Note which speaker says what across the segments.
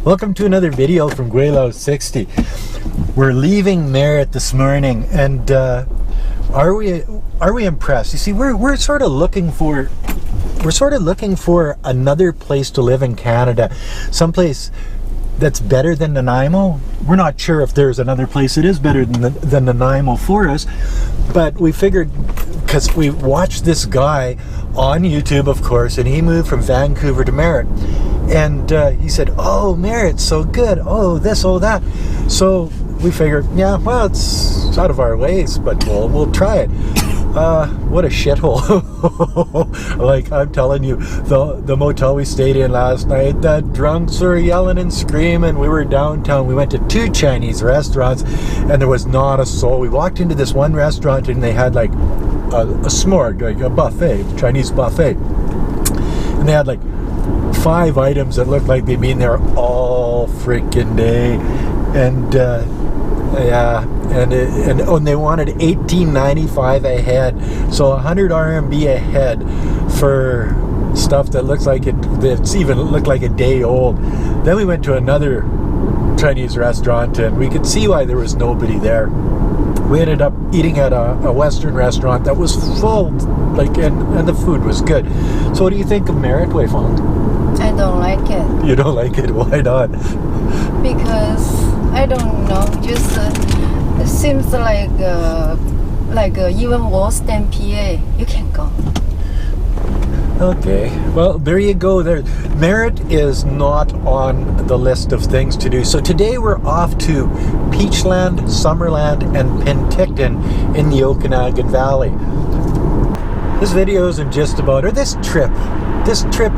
Speaker 1: Welcome to another video from Gweilo60. We're leaving Merritt this morning, and are we impressed? You see, we're sort of looking for another place to live in Canada, someplace that's better than Nanaimo. We're not sure if there's another place that is better than Nanaimo for us, but we figured, because we watched this guy on YouTube, of course, and he moved from Vancouver to Merritt, and he said, "Oh, Merritt's so good. Oh, this, oh, that." So we figured, yeah, well, it's out of our ways, but we'll try it. What a shithole. Like, I'm telling you, the motel we stayed in last night, the drunks were yelling and screaming. We were downtown. We went to 2 Chinese restaurants, and there was not a soul. We walked into this one restaurant, and they had like a smorg, like a buffet, Chinese buffet. And they had like 5 items that looked like they'd been there all freaking day. And yeah, and they wanted $18.95 a head, so 100 RMB a head for stuff that looks like it's even looked like a day old. Then we went to another Chinese restaurant, and we could see why there was nobody there. We ended up eating at a Western restaurant that was full, like, and the food was good. So what do you think of Merritt, Wei Fong?
Speaker 2: I don't like it.
Speaker 1: You don't like it? Why not?
Speaker 2: Because I don't know. Just it seems like even worse than PA. You can go.
Speaker 1: Okay, well, there you go. There, Merritt is not on the list of things to do. So today we're off to Peachland, Summerland, and Penticton in the Okanagan Valley. This video isn't just about, or this trip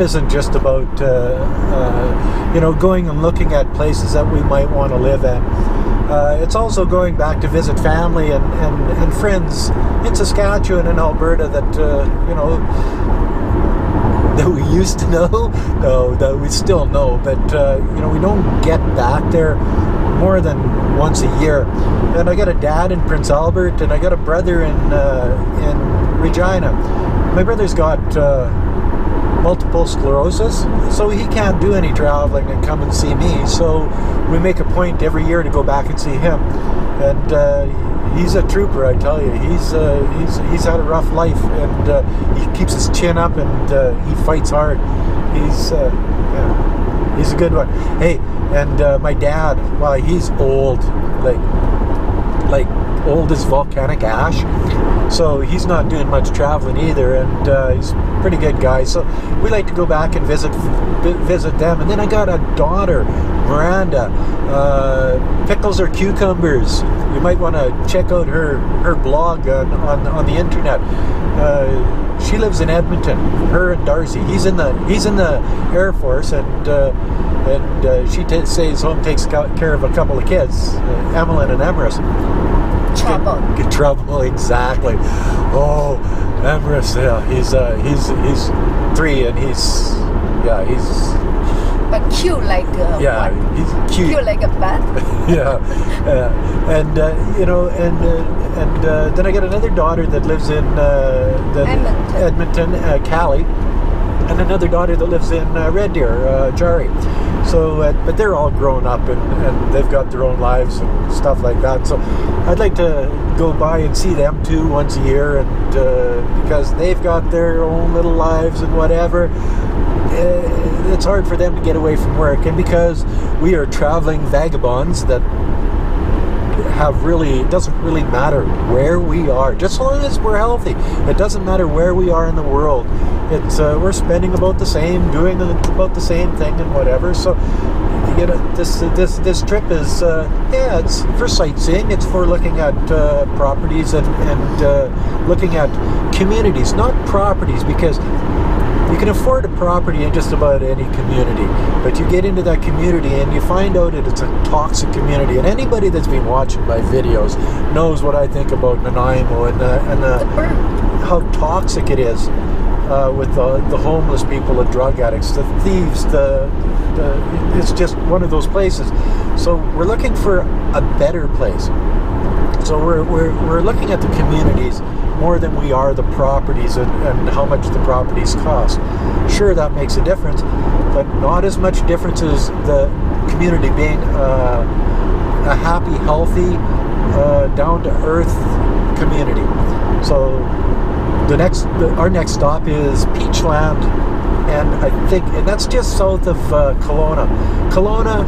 Speaker 1: isn't just about, going and looking at places that we might want to live at. It's also going back to visit family and friends in Saskatchewan and Alberta that, that we used to know, that we still know, but, we don't get back there more than once a year. And I got a dad in Prince Albert, and I got a brother in Regina. My brother's got multiple sclerosis, so he can't do any traveling and come and see me. So we make a point every year to go back and see him. And he's a trooper, I tell you. He's had a rough life, and he keeps his chin up, and he fights hard. He's a good one. Hey, and my dad, well, he's old, like old as volcanic ash. So he's not doing much traveling either, and he's a pretty good guy. So we like to go back and visit them. And then I got a daughter, Miranda. Pickles or cucumbers. You might want to check out her blog on the internet. She lives in Edmonton. Her and Darcy. He's in the Air Force, and she stays home, takes care of a couple of kids, Emmeline and Emrys.
Speaker 2: Trouble.
Speaker 1: Trouble, exactly. Oh, Emrys, yeah, he's 3, and he's
Speaker 2: but cute like
Speaker 1: yeah,
Speaker 2: what?
Speaker 1: He's cute
Speaker 2: like a bat.
Speaker 1: Yeah, and then I got another daughter that lives in Edmonton, Callie, and another daughter that lives in Red Deer, Jari. So, but they're all grown up, and they've got their own lives and stuff like that. So I'd like to go by and see them too once a year, and because they've got their own little lives and whatever. It's hard for them to get away from work, and because we are traveling vagabonds that it doesn't really matter where we are, just as long as we're healthy. It doesn't matter where we are in the world. It's we're spending about the same, doing about the same thing and whatever. So this trip is it's for sightseeing. It's for looking at properties and looking at communities, not properties, because you can afford a property in just about any community, but you get into that community and you find out that it's a toxic community. And anybody that's been watching my videos knows what I think about Nanaimo and how toxic it is with the homeless people, the drug addicts, the thieves. It's just one of those places. So we're looking for a better place. So we're looking at the communities more than we are the properties and how much the properties cost. Sure, that makes a difference, but not as much difference as the community being a happy, healthy, down-to-earth community. So our next stop is Peachland, and and that's just south of Kelowna. Kelowna,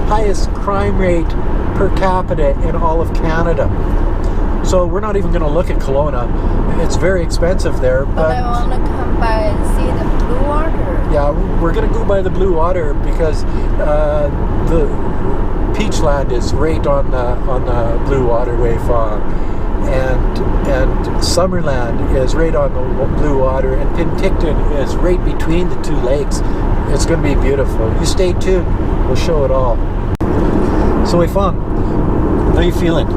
Speaker 1: highest crime rate per capita in all of Canada. So we're not even going to look at Kelowna. It's very expensive there.
Speaker 2: But I want to come by and see the blue water.
Speaker 1: Yeah, we're going to go by the blue water because the Peachland is right on the blue waterway farm, and Summerland is right on the blue water, and Penticton is right between the two lakes. It's going to be beautiful. You stay tuned. We'll show it all. So Weifang, how are you feeling?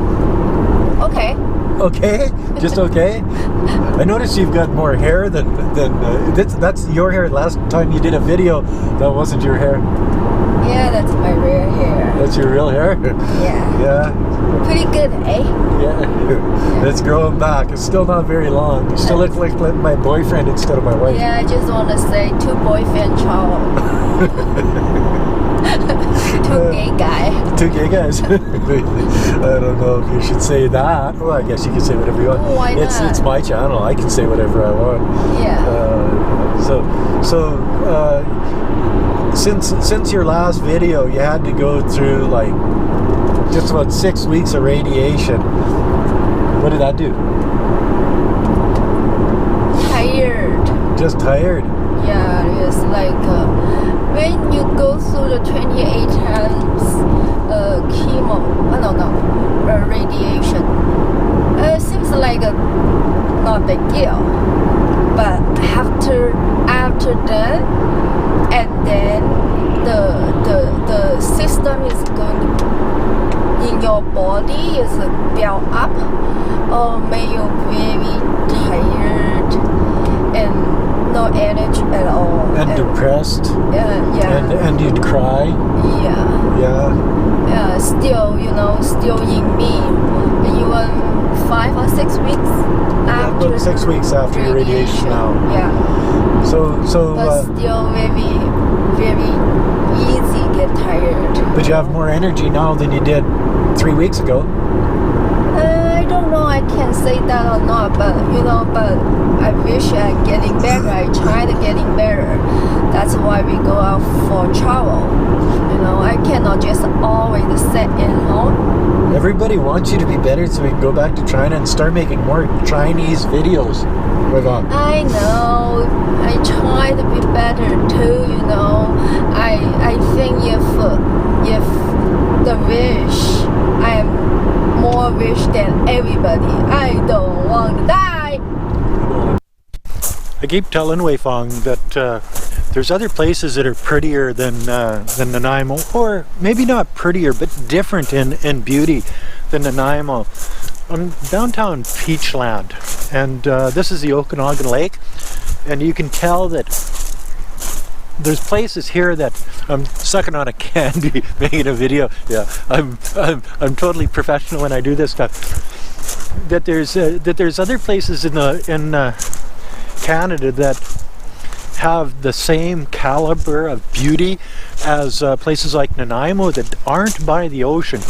Speaker 2: Okay.
Speaker 1: Okay? Just okay? I noticed you've got more hair than that's your hair. Last time you did a video, that wasn't your hair.
Speaker 2: Yeah, that's my real hair.
Speaker 1: That's your real hair?
Speaker 2: Yeah.
Speaker 1: Yeah.
Speaker 2: Pretty good, eh?
Speaker 1: Yeah. It's growing back. It's still not very long. You still look like my boyfriend instead of my wife.
Speaker 2: Yeah, I just want to say 2 boyfriend child. 2 gay guys.
Speaker 1: 2 gay guys. I don't know if you should say that. Well, I guess you can say whatever you want.
Speaker 2: Oh, why not?
Speaker 1: It's my channel. I can say whatever I want.
Speaker 2: Yeah.
Speaker 1: Since your last video, you had to go through like just about 6 weeks of radiation. What did that do?
Speaker 2: Tired.
Speaker 1: Just tired?
Speaker 2: Yeah, it's like when you go through the 28 times radiation, it seems like not big deal. But after that, and then the system is going in your body is built up, or make you very tired and no energy at all.
Speaker 1: And depressed?
Speaker 2: Yeah.
Speaker 1: And you'd cry?
Speaker 2: Yeah.
Speaker 1: Yeah.
Speaker 2: Still in me, even 5 or 6 weeks after.
Speaker 1: About 6 weeks after your radiation now.
Speaker 2: Yeah.
Speaker 1: So.
Speaker 2: But still very, very easy get tired.
Speaker 1: But you have more energy now than you did 3 weeks ago.
Speaker 2: I don't know. I can say that or not, but I wish I'm getting better. I try to getting better. That's why we go out for travel. I cannot just always sit in home.
Speaker 1: Everybody wants you to be better so we can go back to China and start making more Chinese videos.
Speaker 2: I know. I try to be better too. I think if the wish, I am more wish than everybody. I don't want to die. I keep telling Weifang that there's other places that are prettier than Nanaimo, or maybe not prettier, but different in beauty than Nanaimo. I'm downtown Peachland, and this is the Okanagan Lake, and you can tell that there's places here that I'm sucking on a candy making a video. Yeah, I'm totally professional when I do this stuff. That there's other places in Canada that have the same caliber of beauty as places like Nanaimo that aren't by the ocean,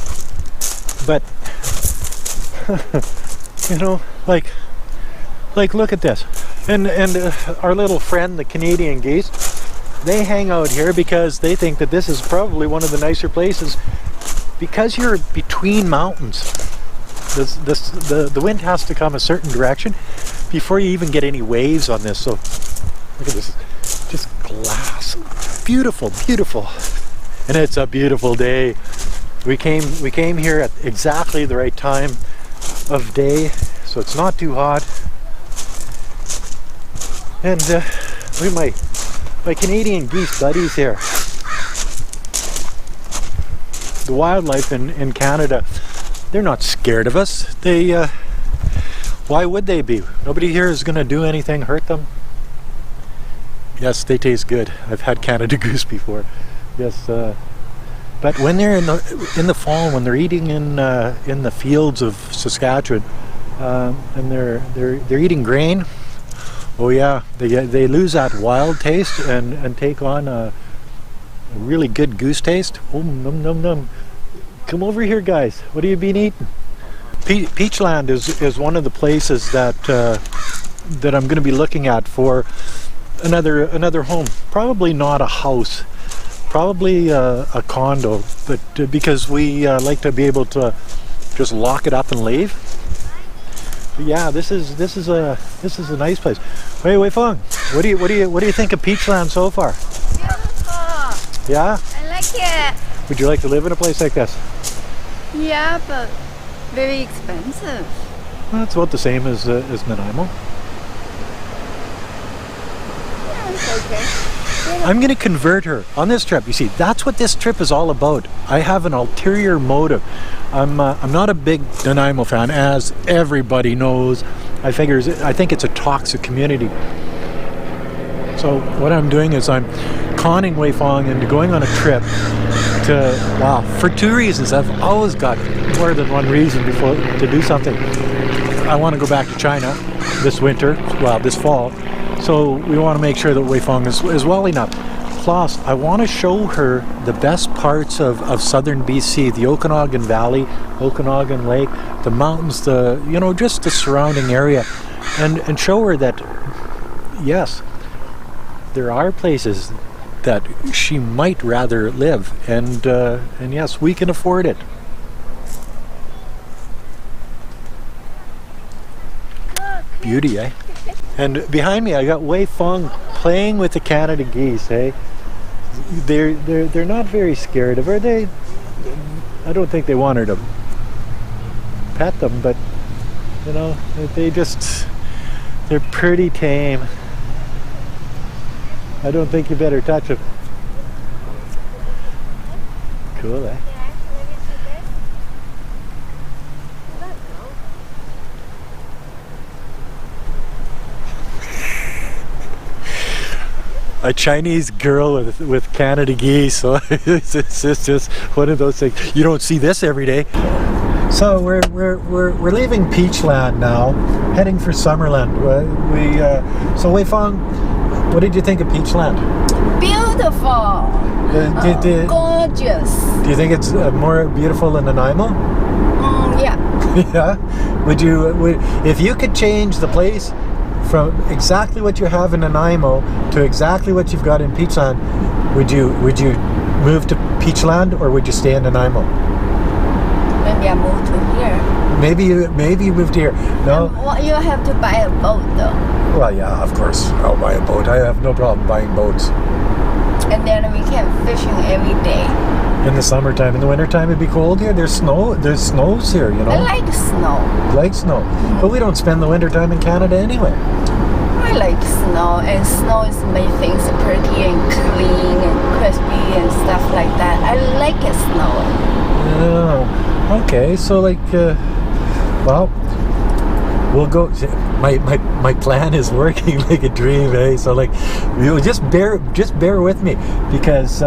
Speaker 2: but like look at this, and our little friend, the Canadian geese, they hang out here because they think that this is probably one of the nicer places because you're between mountains. The wind has to come a certain direction before you even get any waves on this. So look at this, just glass, beautiful, beautiful, and it's a beautiful day. We came here at exactly the right time of day, so it's not too hot. And look at my Canadian geese buddies here. The wildlife in Canada, they're not scared of us. Why would they be? Nobody here is going to do anything, hurt them. Yes, they taste good. I've had Canada goose before. Yes, but when they're in the fall, when they're eating in the fields of Saskatchewan, and they're eating grain. Oh yeah, they lose that wild taste and take on a really good goose taste. Oh, num num num. Come over here, guys. What have you been eating? Peachland is one of the places that that I'm going to be looking at for another home. Probably not a house, probably a condo, but because we like to be able to just lock it up and leave. But yeah, this is a nice place. Hey, Wei Feng, what do you think of Peachland so far?
Speaker 3: Beautiful.
Speaker 2: Yeah.
Speaker 3: I like it.
Speaker 2: Would you like to live in a place like this?
Speaker 3: Yeah, but very expensive.
Speaker 2: Well, it's about the same as Nanaimo.
Speaker 3: Yeah, it's okay.
Speaker 2: I'm going to convert her on this trip. You see, that's what this trip is all about. I have an ulterior motive. I'm not a big Nanaimo fan, as everybody knows. I think it's a toxic community. So what I'm doing is I'm conning Wei Feng into going on a trip for 2 reasons. I've always got more than one reason to do something. I want to go back to China this winter, this fall. So we want to make sure that Wei Feng is well enough. Plus, I want to show her the best parts of southern BC, the Okanagan Valley, Okanagan Lake, the mountains, just the surrounding area, and show her that, yes, there are places that she might rather live, and yes, we can afford it. Beauty, eh? And behind me, I got Wei Feng playing with the Canada geese. Eh? They're not very scared of her. I don't think they want her to pet them, but they're pretty tame. I don't think you better touch them. Cool, eh? A Chinese girl with Canada geese, so it's just one of those things. You don't see this every day. So we're leaving Peachland now, heading for Summerland. So Wei Feng, what did you think of Peachland?
Speaker 3: Beautiful. Gorgeous.
Speaker 2: Do you think it's more beautiful than Nanaimo?
Speaker 3: Yeah.
Speaker 2: Yeah. If you could change the place from exactly what you have in Nanaimo to exactly what you've got in Peachland, would you move to Peachland or would you stay in Nanaimo?
Speaker 3: Maybe I move to here.
Speaker 2: Maybe you moved here. No.
Speaker 3: You have to buy a boat though.
Speaker 2: Well, yeah, of course. I'll buy a boat. I have no problem buying boats.
Speaker 3: And then we can fishing every day.
Speaker 2: In the summertime. In the wintertime it'd be cold here. There's snows here,
Speaker 3: I like snow.
Speaker 2: You like snow. But we don't spend the wintertime in Canada anyway.
Speaker 3: I like snow, and snow is make things pretty and clean and crispy and stuff like that. I like it snow.
Speaker 2: Oh, okay. So we'll go. My plan is working like a dream, eh? So just bear with me, because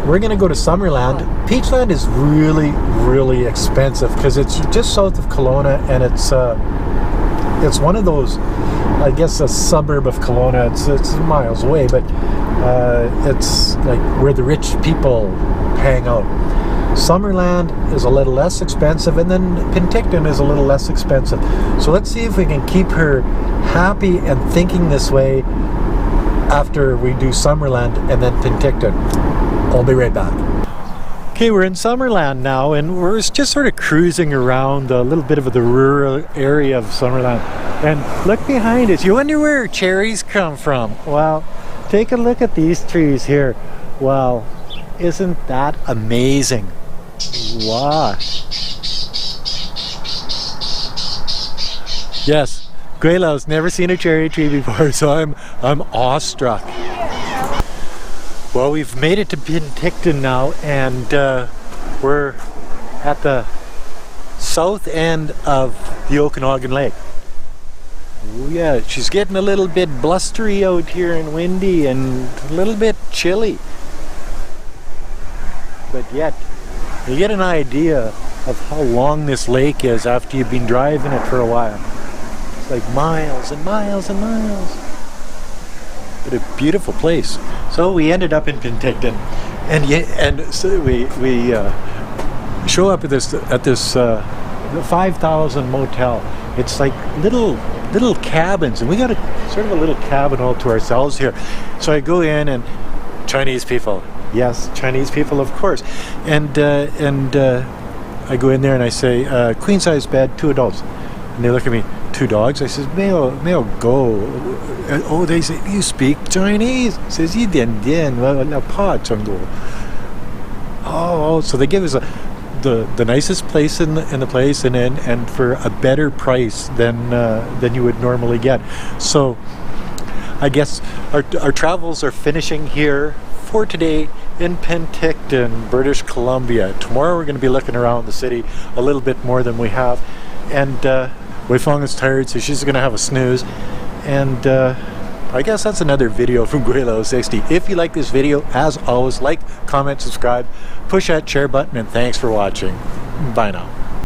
Speaker 2: we're gonna go to Summerland. Peachland is really, really expensive because it's just south of Kelowna, and it's one of those, I guess, a suburb of Kelowna. It's miles away, but it's like where the rich people hang out. Summerland is a little less expensive, and then Penticton is a little less expensive. So let's see if we can keep her happy and thinking this way after we do Summerland and then Penticton. I'll be right back. Okay, we're in Summerland now, and we're just sort of cruising around a little bit of the rural area of Summerland. And look behind us. You wonder where cherries come from. Well, take a look at these trees here. Wow, isn't that amazing? Wow. Yes, Gweilo's never seen a cherry tree before, so I'm awestruck. Well, we've made it to Penticton now, and we're at the south end of the Okanagan Lake. Oh yeah, she's getting a little bit blustery out here and windy and a little bit chilly. But yet, you get an idea of how long this lake is after you've been driving it for a while. It's like miles and miles and miles. But a beautiful place. So we ended up in Penticton, and so we show up at this 5,000 motel. It's like little cabins, and we got a sort of a little cabin all to ourselves here. So I go in, and Chinese people, yes, Chinese people, of course, and I go in there and I say, queen size bed, 2 adults, and they look at me, 2 dogs. I says, may go. Oh, they say, you speak Chinese? I says, 一点点，我怕中国. Oh, so they give us the nicest place in the place, and for a better price than you would normally get. So I guess our travels are finishing here for today in Penticton, British Columbia. Tomorrow we're going to be looking around the city a little bit more than we have, and Wei Fong is tired, so she's going to have a snooze, and I guess that's another video from Gweilo60. If you like this video, as always, like, comment, subscribe, push that share button, and thanks for watching. Bye now.